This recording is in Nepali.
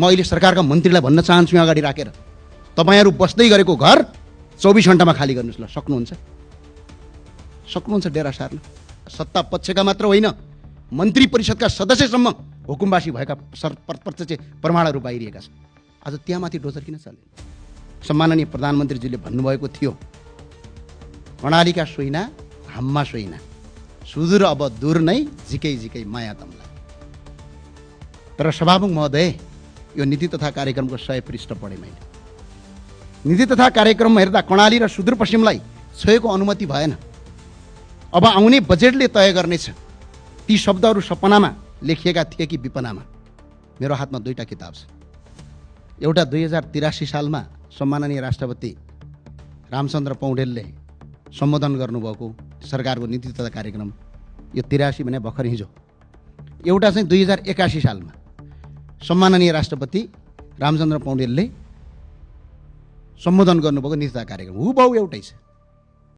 म अहिले सरकारका मन्त्रीलाई भन्न चाहन्छु यहाँ अगाडि राखेर, तपाईहरू बस्दै गरेको घर 24 घण्टामा खाली गर्नुहोस्। ल सक्नुहुन्छ? सक्नुहुन्छ डेरा सार्न? सत्ता पक्षका मात्र होइन, मन्त्री परिषदका सदस्यसम्म हुकुमवासी भएका प्रत्यक्ष प्रमाणहरू बाहिरिएका छन्। आज त्यहाँमाथि डोजर किन चल्यो? सम्माननीय प्रधानमन्त्रीजीले भन्नुभएको थियो, कर्णालीका सोइना हाममा सोइना, सुदूर अब दूर नै झिकै झिकै माया तमला। तर सभामुख महोदय, यो नीति तथा कार्यक्रमको 100 पृष्ठ पढेँ मैले। नीति तथा कार्यक्रम हेर्दा कर्णाली र सुदूरपश्चिमलाई छोएको अनुमति भएन। अब आउने बजेटले तय गर्नेछ ती शब्दहरू सपनामा लेखिएका थिए कि विपनामा। मेरो हातमा दुईटा किताब छ। एउटा 2083 सालमा सम्माननीय राष्ट्रपति रामचन्द्र पौडेलले सम्बोधन गर्नुभएको सरकारको नीति तथा कार्यक्रम, यो 83 भने भर्खर हिजो। एउटा चाहिँ 2081 सालमा सम्माननीय राष्ट्रपति रामचन्द्र पौडेलले सम्बोधन गर्नुभएको नीति तथा कार्यक्रम हुबहु एउटै छ।